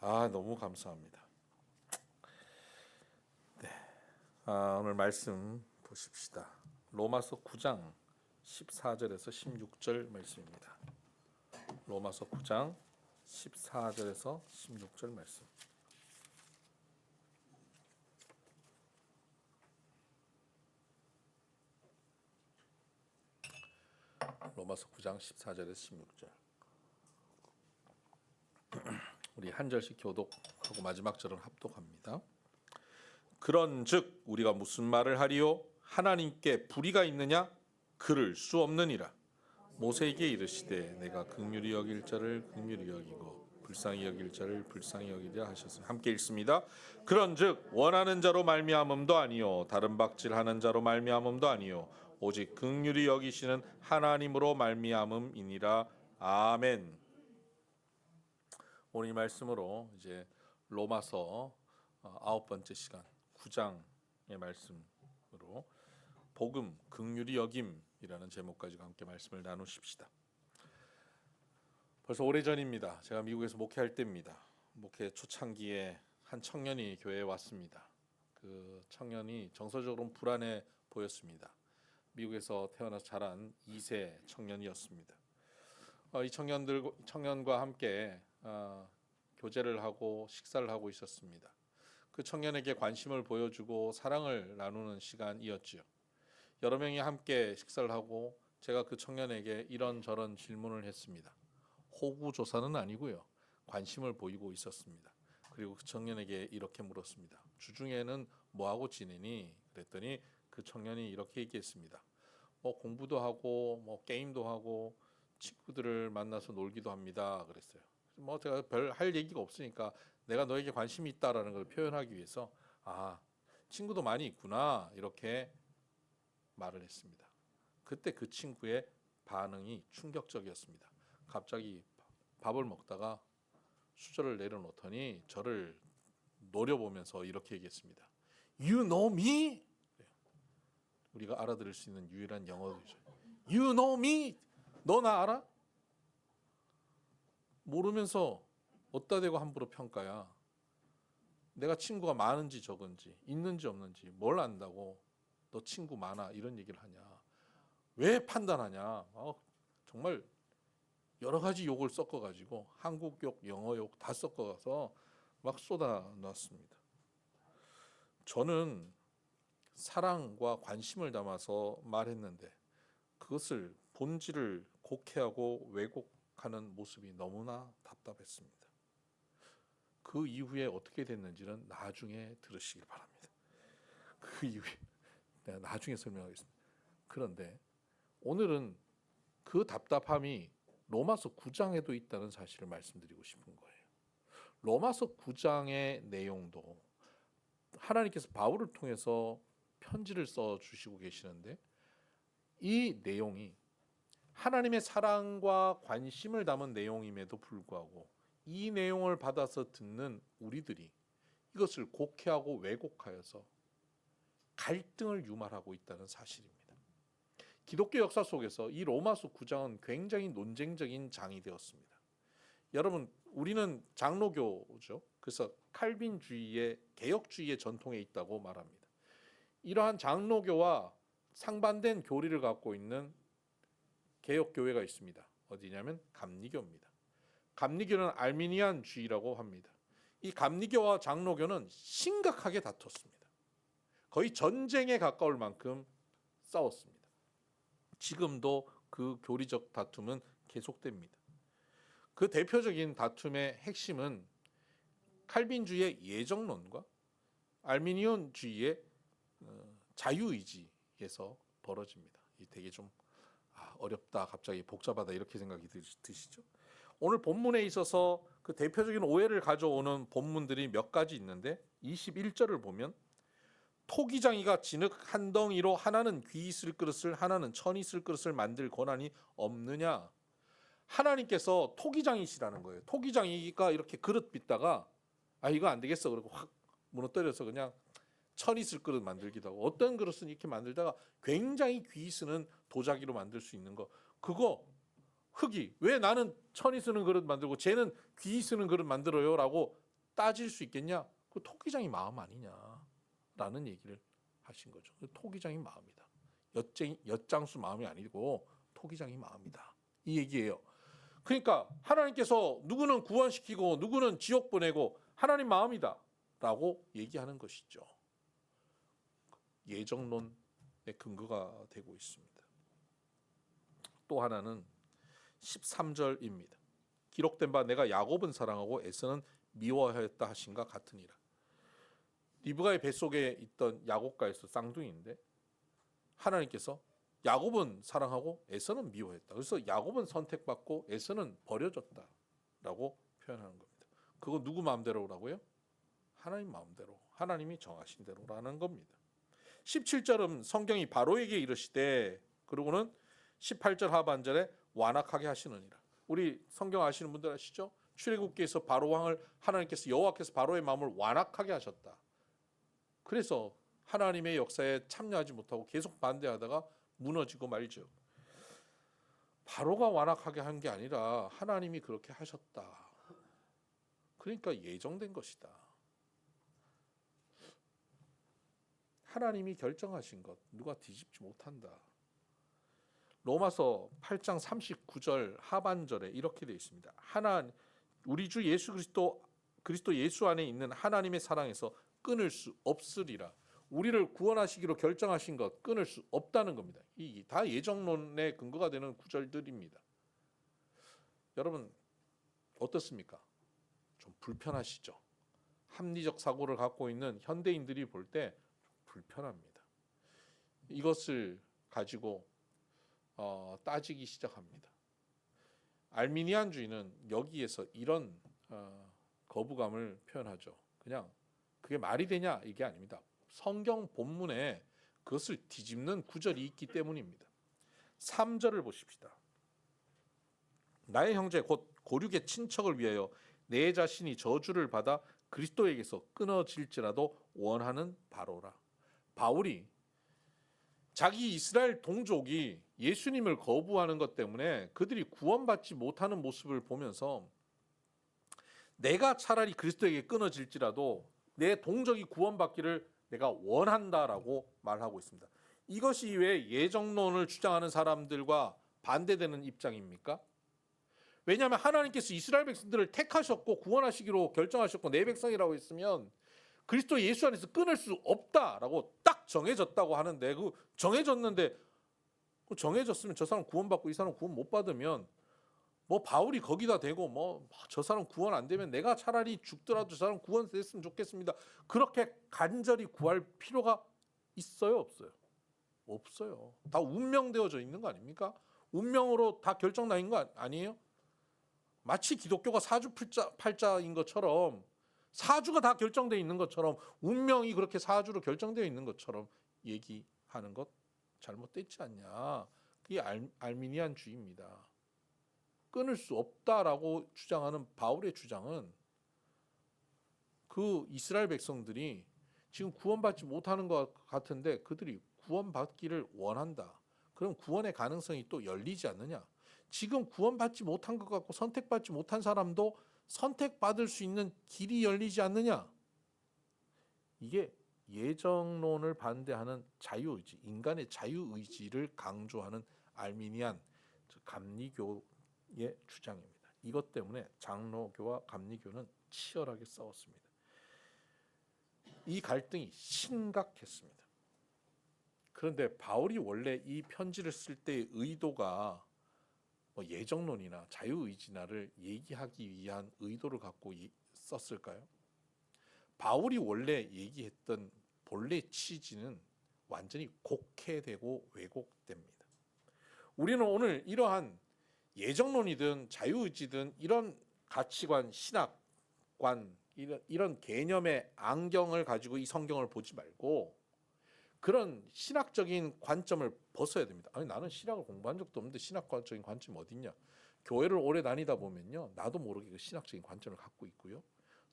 너무 감사합니다. 네. 오늘 말씀 보십시다. 로마서 9장 14절에서 16절 말씀입니다. 로마서 9장 14절에서 16절 말씀. 로마서 9장 14절에서 16절. 우리 한 절씩 교독하고 마지막 절은 합독합니다. 그런즉 우리가 무슨 말을 하리요? 하나님께 불의가 있느냐? 그를 수 없느니라. 모세에게 이르시되 내가 긍휼히 여길 자를 긍휼히 여기고 불쌍히 여길 자를 불쌍히 여기리라 하셨으니 함께 읽습니다. 그런즉 원하는 자로 말미암음도 아니요 다른 박질하는 자로 말미암음도 아니요 오직 긍휼히 여기시는 하나님으로 말미암음이니라. 아멘. 오늘 이 말씀으로 이제 로마서 9번째 시간 9장의 말씀으로 복음 긍휼히 여김이라는 제목까지 함께 말씀을 나누십시다. 벌써 오래전입니다. 제가 미국에서 목회할 때입니다. 목회 초창기에 한 청년이 교회에 왔습니다. 그 청년이 정서적으로 불안해 보였습니다. 미국에서 태어나서 자란 2세 청년이었습니다. 이 청년과 함께 교제를 하고 식사를 하고 있었습니다. 그 청년에게 관심을 보여주고 사랑을 나누는 시간이었지요. 여러 명이 함께 식사를 하고 제가 그 청년에게 이런저런 질문을 했습니다. 호구조사는 아니고요. 관심을 보이고 있었습니다. 그리고 그 청년에게 이렇게 물었습니다. 주중에는 뭐하고 지내니? 그랬더니 그 청년이 이렇게 얘기했습니다. 공부도 하고 게임도 하고 친구들을 만나서 놀기도 합니다. 그랬어요. 제가 별 할 얘기가 없으니까 내가 너에게 관심이 있다라는 걸 표현하기 위해서 친구도 많이 있구나 이렇게 말을 했습니다. 그때 그 친구의 반응이 충격적이었습니다. 갑자기 밥을 먹다가 수저를 내려놓더니 저를 노려보면서 이렇게 얘기했습니다. You know me? 우리가 알아들을 수 있는 유일한 영어죠. You know me? 너 나 알아? 모르면서 어디다 대고 함부로 평가야. 내가 친구가 많은지 적은지 있는지 없는지 뭘 안다고 너 친구 많아 이런 얘기를 하냐. 왜 판단하냐. 정말 여러 가지 욕을 섞어가지고 한국 욕, 영어 욕 다 섞어가서 막 쏟아놨습니다. 저는 사랑과 관심을 담아서 말했는데 그것을 본질을 곡해하고 왜곡하는 모습이 너무나 답답했습니다. 그 이후에 어떻게 됐는지는 나중에 들으시길 바랍니다. 그 이후에 내가 나중에 설명하겠습니다. 그런데 오늘은 그 답답함이 로마서 9장에도 있다는 사실을 말씀드리고 싶은 거예요. 로마서 9장의 내용도 하나님께서 바울을 통해서 편지를 써주시고 계시는데 이 내용이 하나님의 사랑과 관심을 담은 내용임에도 불구하고 이 내용을 받아서 듣는 우리들이 이것을 곡해하고 왜곡하여서 갈등을 유발하고 있다는 사실입니다. 기독교 역사 속에서 이 로마서 9장은 굉장히 논쟁적인 장이 되었습니다. 여러분, 우리는 장로교죠. 그래서 칼빈주의의 개혁주의의 전통에 있다고 말합니다. 이러한 장로교와 상반된 교리를 갖고 있는 개혁교회가 있습니다. 어디냐면 감리교입니다. 감리교는 알미니안주의라고 합니다. 이 감리교와 장로교는 심각하게 다퉜습니다. 거의 전쟁에 가까울 만큼 싸웠습니다. 지금도 그 교리적 다툼은 계속됩니다. 그 대표적인 다툼의 핵심은 칼빈주의의 예정론과 알미니안주의의 자유의지에서 벌어집니다. 이 되게 좀 어렵다, 갑자기 복잡하다 이렇게 생각이 드시죠? 오늘 본문에 있어서 그 대표적인 오해를 가져오는 본문들이 몇 가지 있는데 21절을 보면 토기장이가 진흙 한 덩이로 하나는 귀 있을 그릇을 하나는 천 있을 그릇을 만들 권한이 없느냐. 하나님께서 토기장이시라는 거예요. 토기장이가 이렇게 그릇 빚다가 이거 안 되겠어 그러고 확 무너뜨려서 그냥 천 있을 그릇 만들기도 하고 어떤 그릇은 이렇게 만들다가 굉장히 귀 쓰는 도자기로 만들 수 있는 거 그거 흙이 왜 나는 천이 쓰는 그릇 만들고 쟤는 귀 쓰는 그릇 만들어요 라고 따질 수 있겠냐? 그 토기장이 마음 아니냐라는 얘기를 하신 거죠. 토기장이 마음이다. 엿장수 마음이 아니고 토기장이 마음이다. 이 얘기예요. 그러니까 하나님께서 누구는 구원시키고 누구는 지옥 보내고 하나님 마음이다 라고 얘기하는 것이죠. 예정론의 근거가 되고 있습니다. 또 하나는 13절입니다. 기록된 바 내가 야곱은 사랑하고 에서는 미워하였다 하신가 같으니라. 리브가의 뱃속에 있던 야곱과 에서 쌍둥이인데 하나님께서 야곱은 사랑하고 에서는 미워했다. 그래서 야곱은 선택받고 에서는 버려졌다라고 표현하는 겁니다. 그거 누구 마음대로라고요? 하나님 마음대로, 하나님이 정하신 대로라는 겁니다. 17절은 성경이 바로에게 이르시되 그러고는 18절 하반절에 완악하게 하시느니라. 우리 성경 아시는 분들 아시죠? 출애굽기에서 바로 왕을 하나님께서 여호와께서 바로의 마음을 완악하게 하셨다. 그래서 하나님의 역사에 참여하지 못하고 계속 반대하다가 무너지고 말죠. 바로가 완악하게 한 게 아니라 하나님이 그렇게 하셨다. 그러니까 예정된 것이다. 하나님이 결정하신 것 누가 뒤집지 못한다. 로마서 8장 39절 하반절에 이렇게 되어 있습니다. 우리 주 예수 그리스도 예수 안에 있는 하나님의 사랑에서 끊을 수 없으리라. 우리를 구원하시기로 결정하신 것 끊을 수 없다는 겁니다. 이 다 예정론의 근거가 되는 구절들입니다. 여러분 어떻습니까? 좀 불편하시죠? 합리적 사고를 갖고 있는 현대인들이 볼 때 불편합니다. 이것을 가지고 따지기 시작합니다. 알미니안주의는 여기에서 이런 거부감을 표현하죠. 그냥 그게 말이 되냐 이게 아닙니다. 성경 본문에 그것을 뒤집는 구절이 있기 때문입니다. 3절을 보십시다. 나의 형제 곧 고륙의 친척을 위하여 내 자신이 저주를 받아 그리스도에게서 끊어질지라도 원하는 바로라. 바울이 자기 이스라엘 동족이 예수님을 거부하는 것 때문에 그들이 구원받지 못하는 모습을 보면서 내가 차라리 그리스도에게 끊어질지라도 내 동족이 구원받기를 내가 원한다라고 말하고 있습니다. 이것이 왜 예정론을 주장하는 사람들과 반대되는 입장입니까? 왜냐하면 하나님께서 이스라엘 백성들을 택하셨고 구원하시기로 결정하셨고 내 백성이라고 했으면 그리스도 예수 안에서 끊을 수 없다라고 딱 정해졌다고 하는데 그 정해졌는데 정해졌으면 저 사람 구원받고 이 사람 구원 못 받으면 뭐 바울이 거기다 대고 뭐 저 사람 구원 안 되면 내가 차라리 죽더라도 저 사람 구원됐으면 좋겠습니다. 그렇게 간절히 구할 필요가 있어요, 없어요? 없어요. 다 운명되어져 있는 거 아닙니까? 운명으로 다 결정나 있는 거 아니에요? 마치 기독교가 사주팔자인 것처럼 사주가 다 결정되어 있는 것처럼 운명이 그렇게 사주로 결정되어 있는 것처럼 얘기하는 것 잘못됐지 않냐. 그게 알미니안주의입니다. 끊을 수 없다라고 주장하는 바울의 주장은 그 이스라엘 백성들이 지금 구원받지 못하는 것 같은데 그들이 구원받기를 원한다. 그럼 구원의 가능성이 또 열리지 않느냐. 지금 구원받지 못한 것 같고 선택받지 못한 사람도 선택받을 수 있는 길이 열리지 않느냐. 이게 예정론을 반대하는 자유의지, 인간의 자유의지를 강조하는 알미니안 감리교의 주장입니다. 이것 때문에 장로교와 감리교는 치열하게 싸웠습니다. 이 갈등이 심각했습니다. 그런데 바울이 원래 이 편지를 쓸 때의 의도가 뭐 예정론이나 자유의지나를 얘기하기 위한 의도를 갖고 썼을까요? 바울이 원래 얘기했던 본래 취지는 완전히 곡해되고 왜곡됩니다. 우리는 오늘 이러한 예정론이든 자유의지든 이런 가치관, 신학관, 이런 개념의 안경을 가지고 이 성경을 보지 말고 그런 신학적인 관점을 벗어야 됩니다. 아니 나는 신학을 공부한 적도 없는데 신학적인 관점이 어딨냐. 교회를 오래 다니다 보면요. 나도 모르게 그 신학적인 관점을 갖고 있고요.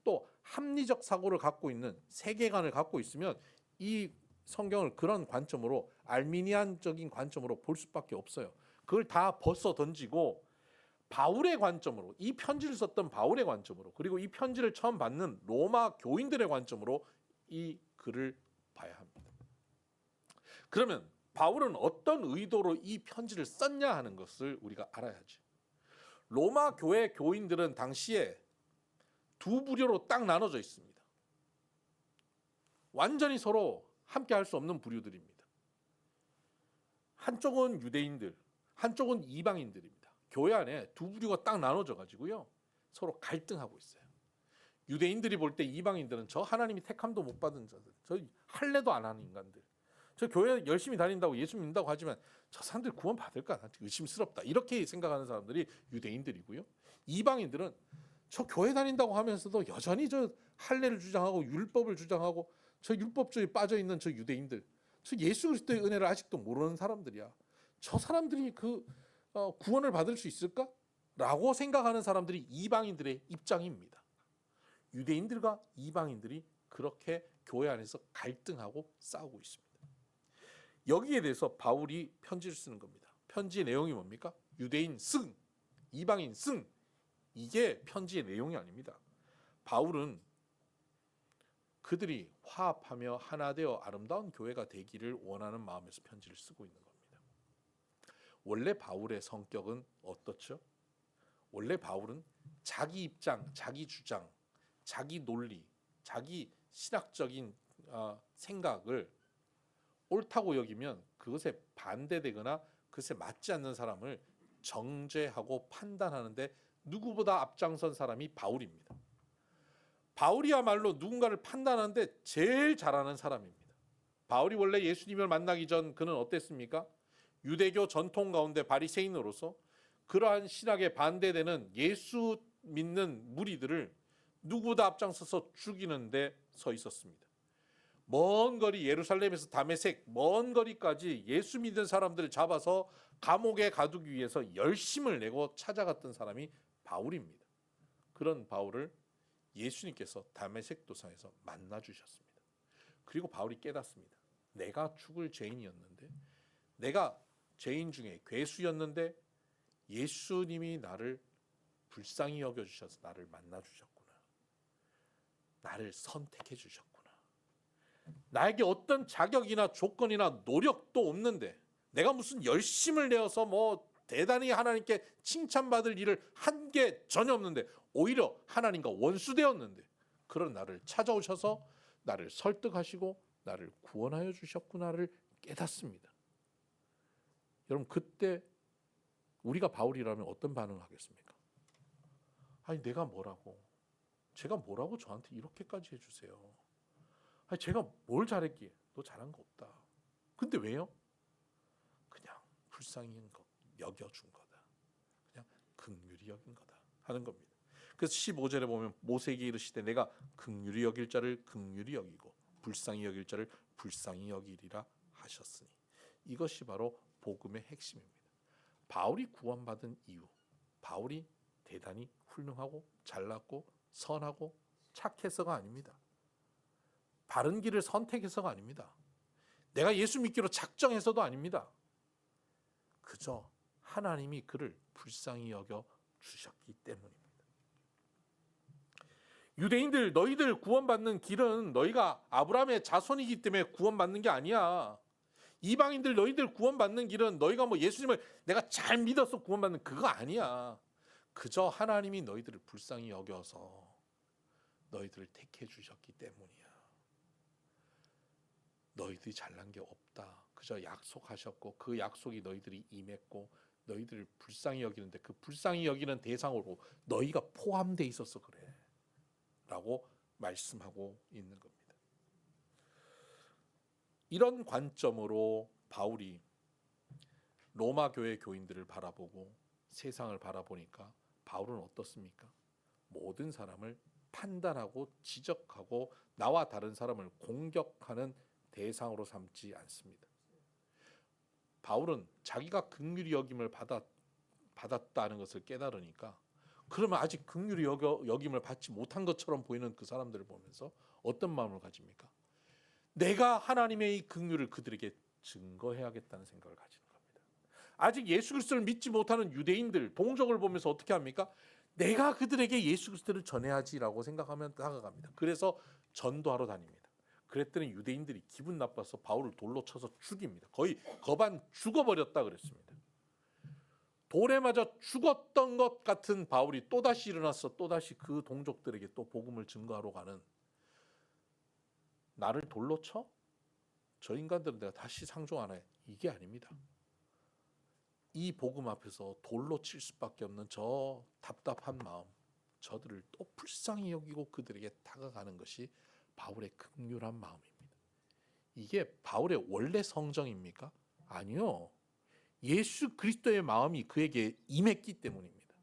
또 합리적 사고를 갖고 있는 세계관을 갖고 있으면 이 성경을 그런 관점으로 알미니안적인 관점으로 볼 수밖에 없어요. 그걸 다 벗어 던지고 바울의 관점으로, 이 편지를 썼던 바울의 관점으로, 그리고 이 편지를 처음 받는 로마 교인들의 관점으로 이 글을 봐야 합니다. 그러면 바울은 어떤 의도로 이 편지를 썼냐 하는 것을 우리가 알아야지. 로마 교회 교인들은 당시에 두 부류로 딱 나눠져 있습니다. 완전히 서로 함께 할 수 없는 부류들입니다. 한쪽은 유대인들, 한쪽은 이방인들입니다. 교회 안에 두 부류가 딱 나눠져 가지고요, 서로 갈등하고 있어요. 유대인들이 볼 때 이방인들은 저 하나님이 택함도 못 받은 자들, 저 할례도 안 하는 인간들, 저 교회 열심히 다닌다고 예수 믿는다고 하지만 저 사람들 구원 받을까? 의심스럽다. 이렇게 생각하는 사람들이 유대인들이고요. 이방인들은 저 교회 다닌다고 하면서도 여전히 저 할례를 주장하고 율법을 주장하고 저 율법주의에 빠져 있는 저 유대인들, 저 예수 그리스도의 은혜를 아직도 모르는 사람들이야. 저 사람들이 구원을 받을 수 있을까? 라고 생각하는 사람들이 이방인들의 입장입니다. 유대인들과 이방인들이 그렇게 교회 안에서 갈등하고 싸우고 있습니다. 여기에 대해서 바울이 편지를 쓰는 겁니다. 편지의 내용이 뭡니까? 유대인 승, 이방인 승. 이게 편지의 내용이 아닙니다. 바울은 그들이 화합하며 하나 되어 아름다운 교회가 되기를 원하는 마음에서 편지를 쓰고 있는 겁니다. 원래 바울의 성격은 어떻죠? 원래 바울은 자기 입장, 자기 주장, 자기 논리, 자기 신학적인 생각을 옳다고 여기면 그것에 반대되거나 그것에 맞지 않는 사람을 정죄하고 판단하는데 누구보다 앞장선 사람이 바울입니다. 바울이야말로 누군가를 판단하는데 제일 잘하는 사람입니다. 바울이 원래 예수님을 만나기 전 그는 어땠습니까? 유대교 전통 가운데 바리새인으로서 그러한 신학에 반대되는 예수 믿는 무리들을 누구보다 앞장서서 죽이는 데 서 있었습니다. 먼 거리 예루살렘에서 다메섹 먼 거리까지 예수 믿는 사람들을 잡아서 감옥에 가두기 위해서 열심을 내고 찾아갔던 사람이 바울입니다. 그런 바울을 예수님께서 다메섹 도상에서 만나 주셨습니다. 그리고 바울이 깨닫습니다. 내가 죽을 죄인이었는데, 내가 죄인 중에 괴수였는데 예수님이 나를 불쌍히 여겨주셔서 나를 만나 주셨구나. 나를 선택해 주셨구나. 나에게 어떤 자격이나 조건이나 노력도 없는데, 내가 무슨 열심을 내어서 대단히 하나님께 칭찬받을 일을 한 게 전혀 없는데, 오히려 하나님과 원수되었는데 그런 나를 찾아오셔서 나를 설득하시고 나를 구원하여 주셨구나를 깨닫습니다. 여러분, 그때 우리가 바울이라면 어떤 반응을 하겠습니까? 아니, 내가 뭐라고, 제가 뭐라고 저한테 이렇게까지 해주세요. 아니, 제가 뭘 잘했기에. 너 잘한 거 없다. 근데 왜요? 그냥 불쌍히 여겨준 거다. 그냥 긍휼히 여긴 거다 하는 겁니다. 그래서 15절에 보면 모세에게 이르시되 내가 긍휼히 여길 자를 긍휼히 여기고 불쌍히 여길 자를 불쌍히 여기리라 하셨으니, 이것이 바로 복음의 핵심입니다. 바울이 구원받은 이유, 바울이 대단히 훌륭하고 잘났고 선하고 착해서가 아닙니다. 바른 길을 선택해서가 아닙니다. 내가 예수 믿기로 작정해서도 아닙니다. 그저 하나님이 그를 불쌍히 여겨 주셨기 때문입니다. 유대인들, 너희들 구원받는 길은 너희가 아브라함의 자손이기 때문에 구원받는 게 아니야. 이방인들, 너희들 구원받는 길은 너희가 예수님을 내가 잘 믿어서 구원받는 그거 아니야. 그저 하나님이 너희들을 불쌍히 여겨서 너희들을 택해 주셨기 때문이야. 너희들이 잘난 게 없다. 그저 약속하셨고 그 약속이 너희들이 임했고 너희들을 불쌍히 여기는데 그 불쌍히 여기는 대상으로 너희가 포함되어 있어서 그래 라고 말씀하고 있는 겁니다. 이런 관점으로 바울이 로마 교회 교인들을 바라보고 세상을 바라보니까 바울은 어떻습니까? 모든 사람을 판단하고 지적하고 나와 다른 사람을 공격하는 대상으로 삼지 않습니다. 바울은 자기가 긍휼히 여김을 받았다는 것을 깨달으니까, 그러면 아직 긍휼히 여김을 받지 못한 것처럼 보이는 그 사람들을 보면서 어떤 마음을 가집니까? 내가 하나님의 이 긍휼을 그들에게 증거해야겠다는 생각을 가지는 겁니다. 아직 예수 그리스도를 믿지 못하는 유대인들, 동족을 보면서 어떻게 합니까? 내가 그들에게 예수 그리스도를 전해야지라고 생각하면 다가갑니다. 그래서 전도하러 다닙니다. 그랬더니 유대인들이 기분 나빠서 바울을 돌로 쳐서 죽입니다. 거의 거반 죽어버렸다 그랬습니다. 돌에 맞아 죽었던 것 같은 바울이 또다시 일어나서 또다시 그 동족들에게 또 복음을 증거하러 가는, 나를 돌로 쳐? 저 인간들은 내가 다시 상종하나? 이게 아닙니다. 이 복음 앞에서 돌로 칠 수밖에 없는 저 답답한 마음, 저들을 또 불쌍히 여기고 그들에게 다가가는 것이 바울의 긍휼한 마음입니다. 이게 바울의 원래 성정입니까? 아니요. 예수 그리스도의 마음이 그에게 임했기 때문입니다.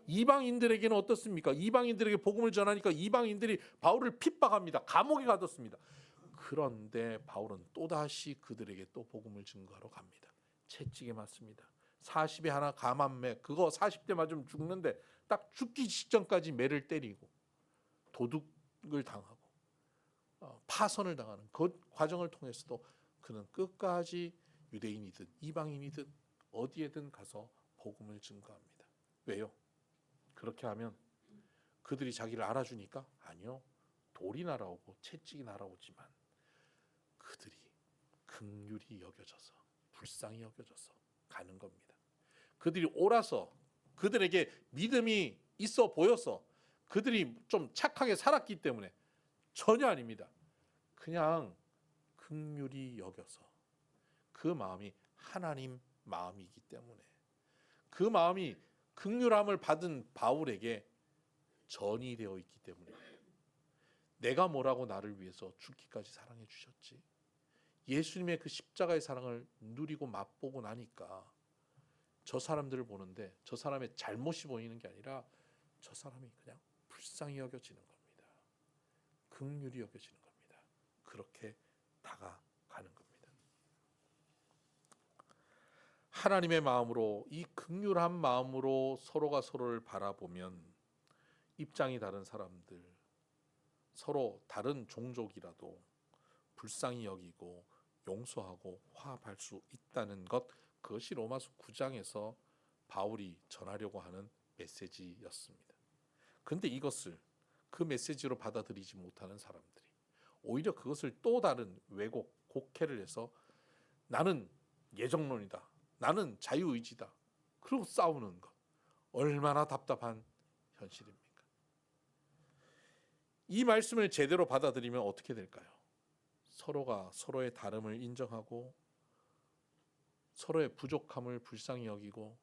이방인들에게는 어떻습니까? 이방인들에게 복음을 전하니까 이방인들이 바울을 핍박합니다. 감옥에 가뒀습니다. 그런데 바울은 또다시 그들에게 또 복음을 증거하러 갑니다. 채찍에 맞습니다. 40에 하나 감한매, 그거 40대 맞으면 죽는데 딱 죽기 직전까지 매를 때리고 도둑을 당하고 파선을 당하는 그 과정을 통해서도 그는 끝까지 유대인이든 이방인이든 어디에든 가서 복음을 증거합니다. 왜요? 그렇게 하면 그들이 자기를 알아주니까? 아니요. 돌이 날아오고 채찍이 날아오지만 그들이 긍휼히 여겨져서, 불쌍히 여겨져서 가는 겁니다. 그들이 옳아서, 그들에게 믿음이 있어 보여서, 그들이 좀 착하게 살았기 때문에 전혀 아닙니다. 그냥 긍휼히 여겨서, 그 마음이 하나님 마음이기 때문에, 그 마음이 긍휼함을 받은 바울에게 전이 되어 있기 때문에, 내가 뭐라고 나를 위해서 죽기까지 사랑해 주셨지. 예수님의 그 십자가의 사랑을 누리고 맛보고 나니까 저 사람들을 보는데 저 사람의 잘못이 보이는 게 아니라 저 사람이 그냥 불쌍히 여겨지는 겁니다. 긍휼히 여겨지는 겁니다. 그렇게 다가가는 겁니다. 하나님의 마음으로, 이 긍휼한 마음으로 서로가 서로를 바라보면 입장이 다른 사람들, 서로 다른 종족이라도 불쌍히 여기고 용서하고 화합할 수 있다는 것, 그것이 로마서 9장에서 바울이 전하려고 하는 메시지였습니다. 그런데 이것을 그 메시지로 받아들이지 못하는 사람들이 오히려 그것을 또 다른 왜곡, 곡해를 해서 나는 예정론이다, 나는 자유의지다, 그리고 싸우는 것, 얼마나 답답한 현실입니까? 이 말씀을 제대로 받아들이면 어떻게 될까요? 서로가 서로의 다름을 인정하고 서로의 부족함을 불쌍히 여기고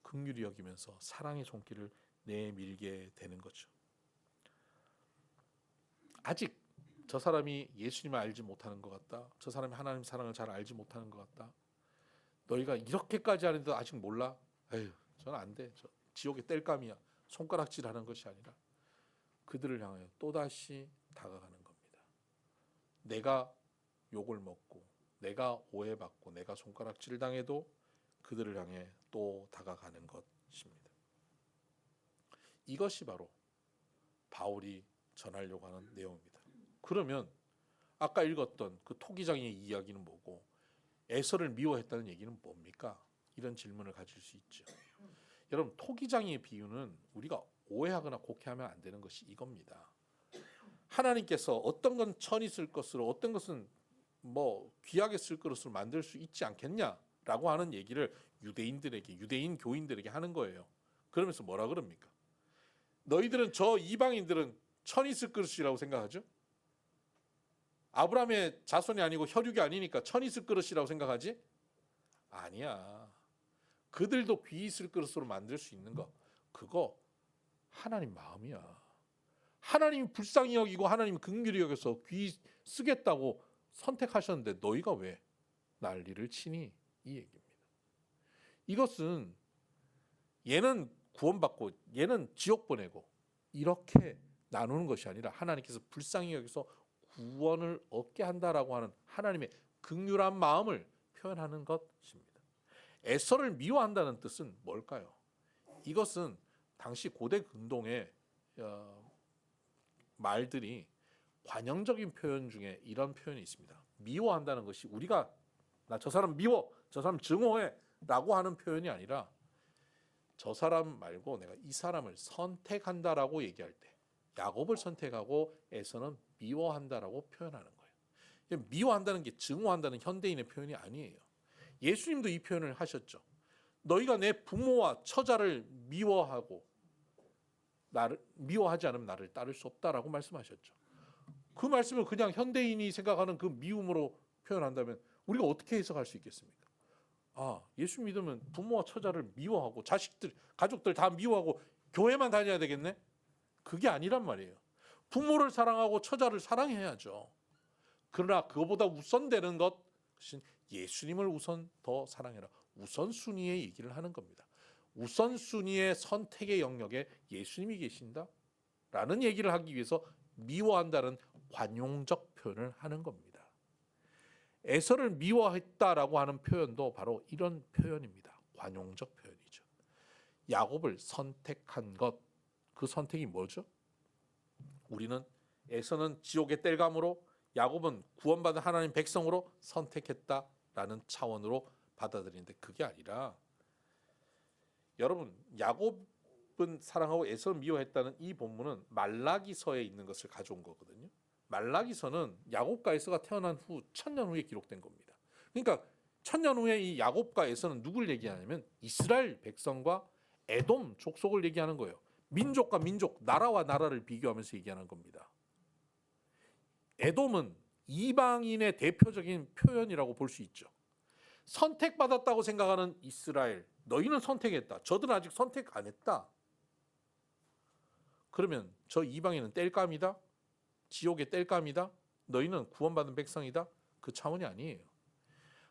긍휼히 여기면서 사랑의 손길을 내밀게 되는 거죠. 아직 저 사람이 예수님을 알지 못하는 것 같다, 저 사람이 하나님 사랑을 잘 알지 못하는 것 같다, 너희가 이렇게까지 하는데도 아직 몰라? 에휴, 저는 안 돼, 저 지옥의 땔감이야, 손가락질하는 것이 아니라 그들을 향하여 또다시 다가가는 겁니다. 내가 욕을 먹고 내가 오해받고 내가 손가락질 당해도 그들을 향해 또 다가가는 것입니다. 이것이 바로 바울이 전하려고 하는 내용입니다. 그러면 아까 읽었던 그 토기장의 이야기는 뭐고 에서를 미워했다는 얘기는 뭡니까? 이런 질문을 가질 수 있죠. 여러분, 토기장의 비유는 우리가 오해하거나 곡해하면 안 되는 것이 이겁니다. 하나님께서 어떤 건 천히 쓸 것으로, 어떤 것은 뭐 귀하게 쓸 것으로 만들 수 있지 않겠냐라고 하는 얘기를 유대인들에게, 유대인 교인들에게 하는 거예요. 그러면서 뭐라 그럽니까? 너희들은, 저 이방인들은 천히 쓸 것이라고 생각하죠? 아브라함의 자손이 아니고 혈육이 아니니까 천히 쓸 것이라고 생각하지? 아니야. 그들도 귀히 쓸 것으로 만들 수 있는 거, 그거 하나님 마음이야. 하나님이 불쌍히 여기고 하나님이 긍휼히 여겨서 귀히 쓰겠다고 선택하셨는데 너희가 왜 난리를 치니? 이 얘기입니다. 이것은 얘는 구원받고 얘는 지옥 보내고 이렇게 나누는 것이 아니라 하나님께서 불쌍히 여기서 구원을 얻게 한다라고 하는 하나님의 긍휼한 마음을 표현하는 것입니다. 에서를 미워한다는 뜻은 뭘까요? 이것은 당시 고대 근동의 말들이 관용적인 표현 중에 이런 표현이 있습니다. 미워한다는 것이 우리가 나 저 사람 미워, 저 사람 증오해, 라고 하는 표현이 아니라 저 사람 말고 내가 이 사람을 선택한다라고 얘기할 때 야곱을 선택하고 에서는 미워한다라고 표현하는 거예요. 미워한다는 게 증오한다는 현대인의 표현이 아니에요. 예수님도 이 표현을 하셨죠. 너희가 내 부모와 처자를 미워하고 나를 미워하지 않으면 나를 따를 수 없다라고 말씀하셨죠. 그 말씀을 그냥 현대인이 생각하는 그 미움으로 표현한다면 우리가 어떻게 해석할 수 있겠습니까? 예수 믿으면 부모와 처자를 미워하고 자식들, 가족들 다 미워하고 교회만 다녀야 되겠네? 그게 아니란 말이에요. 부모를 사랑하고 처자를 사랑해야죠. 그러나 그거보다 우선되는 것은 예수님을 우선 더 사랑해라. 우선순위의 얘기를 하는 겁니다. 우선순위의 선택의 영역에 예수님이 계신다? 라는 얘기를 하기 위해서 미워한다는 관용적 표현을 하는 겁니다. 에서를 미워했다라고 하는 표현도 바로 이런 표현입니다. 관용적 표현이죠. 야곱을 선택한 것, 그 선택이 뭐죠? 우리는 에서는 지옥의 땔감으로, 야곱은 구원받은 하나님 백성으로 선택했다라는 차원으로 받아들이는데 그게 아니라 여러분 야곱은 사랑하고 에서는 미워했다는 이 본문은 말라기서에 있는 것을 가져온 거거든요. 말라기서는 야곱과 에서가 태어난 후 1000년 후에 기록된 겁니다. 그러니까 1000년 후에 이 야곱과 에서는 누굴 얘기하냐면 이스라엘 백성과 에돔 족속을 얘기하는 거예요. 민족과 민족, 나라와 나라를 비교하면서 얘기하는 겁니다. 에돔은 이방인의 대표적인 표현이라고 볼 수 있죠. 선택받았다고 생각하는 이스라엘, 너희는 선택했다. 저들은 아직 선택 안 했다. 그러면 저 이방인은 땔감이다. 지옥의 땔감이다. 너희는 구원받은 백성이다. 그 차원이 아니에요.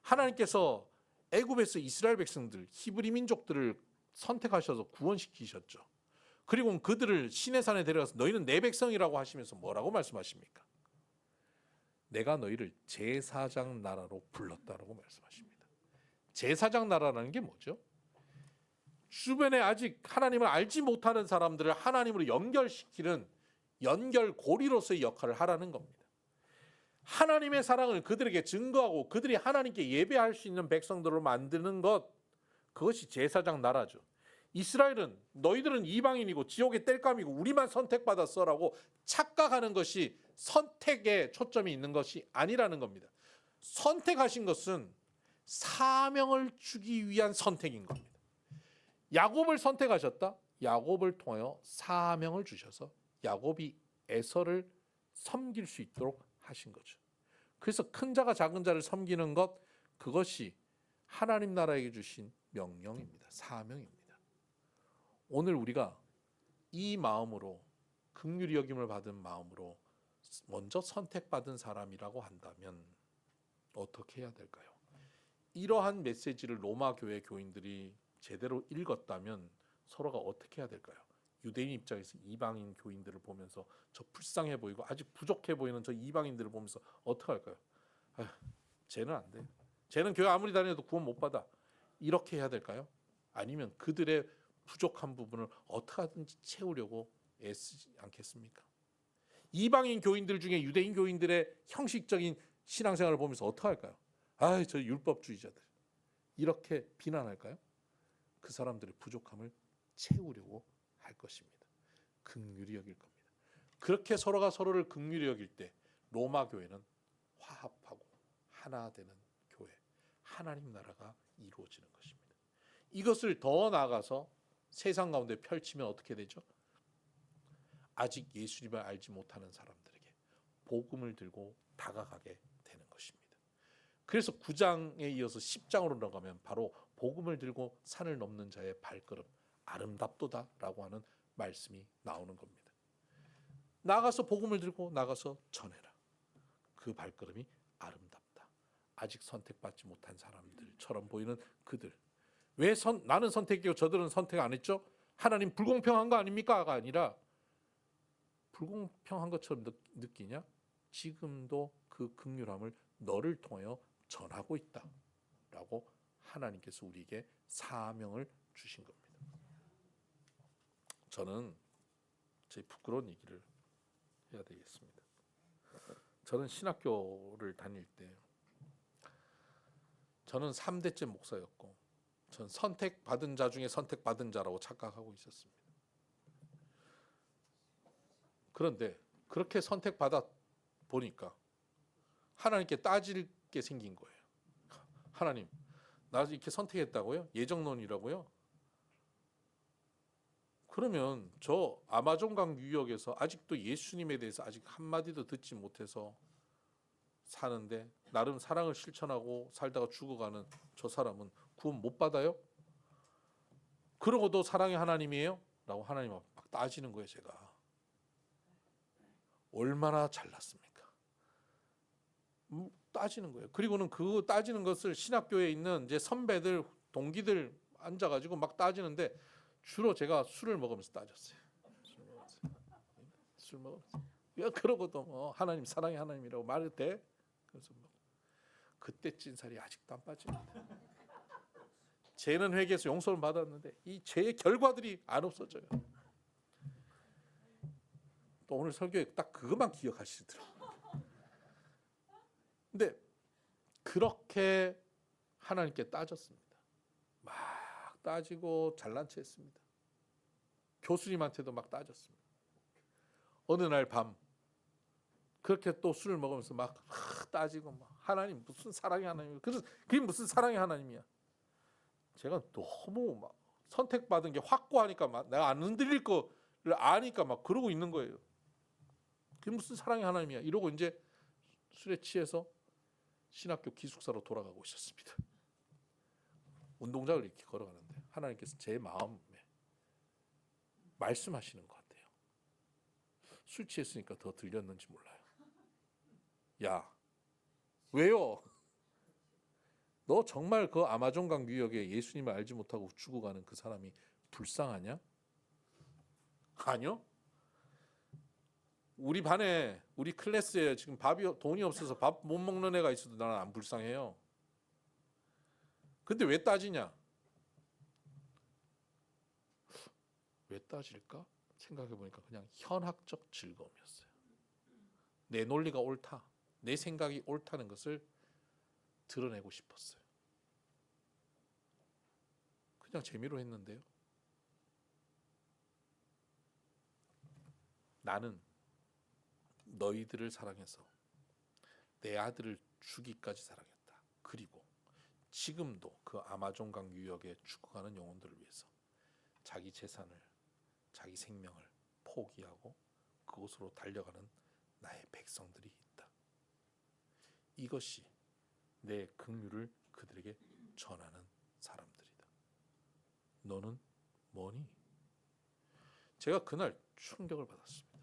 하나님께서 애굽에서 이스라엘 백성들, 히브리 민족들을 선택하셔서 구원시키셨죠. 그리고 그들을 시내산에 데려가서 너희는 내 백성이라고 하시면서 뭐라고 말씀하십니까? 내가 너희를 제사장 나라로 불렀다라고 말씀하십니다. 제사장 나라라는 게 뭐죠? 주변에 아직 하나님을 알지 못하는 사람들을 하나님으로 연결시키는 연결고리로서의 역할을 하라는 겁니다. 하나님의 사랑을 그들에게 증거하고 그들이 하나님께 예배할 수 있는 백성들로 만드는 것, 그것이 제사장 나라죠. 이스라엘은 너희들은 이방인이고 지옥의 땔감이고 우리만 선택받았어라고 착각하는 것이 선택에 초점이 있는 것이 아니라는 겁니다. 선택하신 것은 사명을 주기 위한 선택인 겁니다. 야곱을 선택하셨다. 야곱을 통하여 사명을 주셔서 야곱이 에서를 섬길 수 있도록 하신 거죠. 그래서 큰 자가 작은 자를 섬기는 것, 그것이 하나님 나라에게 주신 명령입니다. 사명입니다. 오늘 우리가 이 마음으로 긍휼히 여김을 받은 마음으로 먼저 선택받은 사람이라고 한다면 어떻게 해야 될까요? 이러한 메시지를 로마 교회 교인들이 제대로 읽었다면 서로가 어떻게 해야 될까요? 유대인 입장에서 이방인 교인들을 보면서 저 불쌍해 보이고 아직 부족해 보이는 저 이방인들을 보면서 어떻게 할까요? 쟤는 안 돼. 쟤는 교회 아무리 다녀도 구원 못 받아. 이렇게 해야 될까요? 아니면 그들의 부족한 부분을 어떻게 하든지 채우려고 애쓰지 않겠습니까? 이방인 교인들 중에 유대인 교인들의 형식적인 신앙생활을 보면서 어떻게 할까요? 저 율법주의자들. 이렇게 비난할까요? 그 사람들의 부족함을 채우려고 할 것입니다. 긍휼히 여길 겁니다. 그렇게 서로가 서로를 긍휼히 여길 때 로마 교회는 화합하고 하나 되는 교회, 하나님 나라가 이루어지는 것입니다. 이것을 더 나아가서 세상 가운데 펼치면 어떻게 되죠? 아직 예수님을 알지 못하는 사람들에게 복음을 들고 다가가게 되는 것입니다. 그래서 9장에 이어서 10장으로 넘어가면 바로 복음을 들고 산을 넘는 자의 발걸음 아름답도다라고 하는 말씀이 나오는 겁니다. 나가서 복음을 들고 나가서 전해라. 그 발걸음이 아름답다. 아직 선택받지 못한 사람들처럼 보이는 그들. 왜 나는 선택이고 저들은 선택 안 했죠? 하나님 불공평한 거 아닙니까가 아니라 불공평한 것처럼 느끼냐? 지금도 그 긍휼함을 너를 통하여 전하고 있다라고 하나님께서 우리에게 사명을 주신 겁니다. 저는 제 부끄러운 얘기를 해야 되겠습니다. 저는 신학교를 다닐 때 저는 3대째 목사였고 전 선택받은 자 중에 선택받은 자라고 착각하고 있었습니다. 그런데 그렇게 선택받아 보니까 하나님께 따질 게 생긴 거예요. 하나님, 나 이렇게 선택했다고요? 예정론이라고요? 그러면 저 아마존강 유역에서 아직도 예수님에 대해서 아직 한마디도 듣지 못해서 사는데 나름 사랑을 실천하고 살다가 죽어가는 저 사람은 구원 못 받아요? 그러고도 사랑의 하나님이에요? 라고 하나님 막 따지는 거예요. 제가 얼마나 잘났습니까? 따지는 거예요. 그리고는 그 따지는 것을 신학교에 있는 이제 선배들, 동기들 앉아가지고 막 따지는데 주로 제가 술을 먹으면서 따졌어요. 술 먹으면서. 야, 그러고도 뭐 하나님 사랑의 하나님이라고 말해도 돼? 그래서 뭐 그때 찐살이 아직도 안 빠집니다. 죄는 회개해서 용서를 받았는데 이 죄의 결과들이 안 없어져요. 또 오늘 설교에 딱 그것만 기억하시더라고요. 근데 그렇게 하나님께 따졌습니다. 막 따지고 잘난 체 했습니다. 교수님한테도 막 따졌습니다. 어느 날 밤 그렇게 또 술을 먹으면서 막 따지고 막 하나님 무슨 사랑의 하나님이야. 그게 무슨 사랑의 하나님이야. 제가 너무 막 선택받은 게 확고하니까 막 내가 안 흔들릴 거를 아니까 막 그러고 있는 거예요. 그게 무슨 사랑의 하나님이야. 이러고 이제 술에 취해서 신학교 기숙사로 돌아가고 있었습니다. 운동장을 이렇게 걸어가는데 하나님께서 제 마음에 말씀하시는 것 같아요. 술 취했으니까 더 들렸는지 몰라요. 야, 왜요? 너 정말 그 아마존강 유역에 예수님을 알지 못하고 죽어가는 그 사람이 불쌍하냐? 아니요. 우리 반에 우리 클래스에 지금 돈이 없어서 밥 못 먹는 애가 있어도 나는 안 불쌍해요. 근데 왜 따지냐? 왜 따질까? 생각해 보니까 그냥 현학적 즐거움이었어요. 내 논리가 옳다, 내 생각이 옳다는 것을 드러내고 싶었어요. 그냥 재미로 했는데요. 나는 너희들을 사랑해서 내 아들을 주기까지 사랑했다. 그리고 지금도 그 아마존강 유역에 죽어가는 영혼들을 위해서 자기 재산을, 자기 생명을 포기하고 그곳으로 달려가는 나의 백성들이 있다. 이것이 내 긍휼을 그들에게 전하는 사람들이다. 너는 뭐니? 제가 그날 충격을 받았습니다.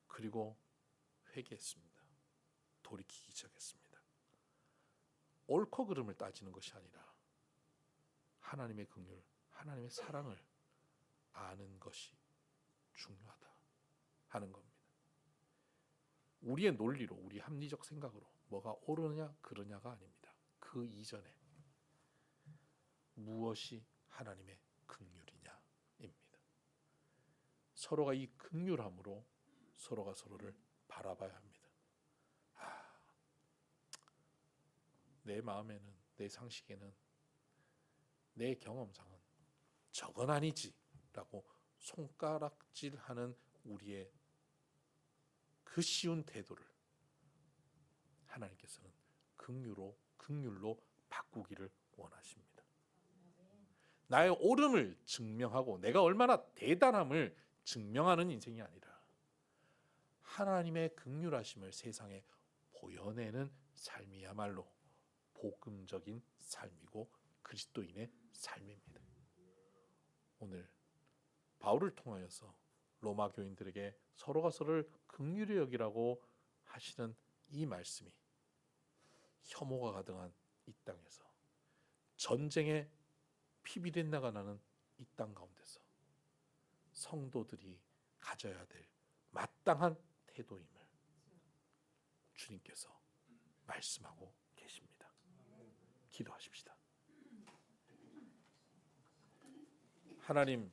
그리고 회개했습니다. 돌이키기 시작했습니다. 옳고 그름을 따지는 것이 아니라 하나님의 긍휼, 하나님의 사랑을 아는 것이 중요하다 하는 겁니다. 우리의 논리로, 우리 합리적 생각으로 뭐가 옳으냐 그르냐가 아닙니다. 그 이전에 무엇이 하나님의 긍휼이냐입니다. 서로가 이 긍휼함으로 서로가 서로를 바라봐야 합니다. 내 마음에는, 내 상식에는, 내 경험상은 저건 아니지 라고 손가락질하는 우리의 그 쉬운 태도를 하나님께서는 긍휼로 바꾸기를 원하십니다. 나의 옳음을 증명하고 내가 얼마나 대단함을 증명하는 인생이 아니라 하나님의 긍휼하심을 세상에 보여내는 삶이야말로 복음적인 삶이고 그리스도인의 삶입니다. 오늘 바울을 통하여서 로마 교인들에게 서로가 서로를 긍휼히 여기라고 하시는 이 말씀이 혐오가 가득한 이 땅에서 전쟁의 피비린내가 나는 이 땅 가운데서 성도들이 가져야 될 마땅한 태도임을 주님께서 말씀하고 계십니다. 기도하십시다. 하나님,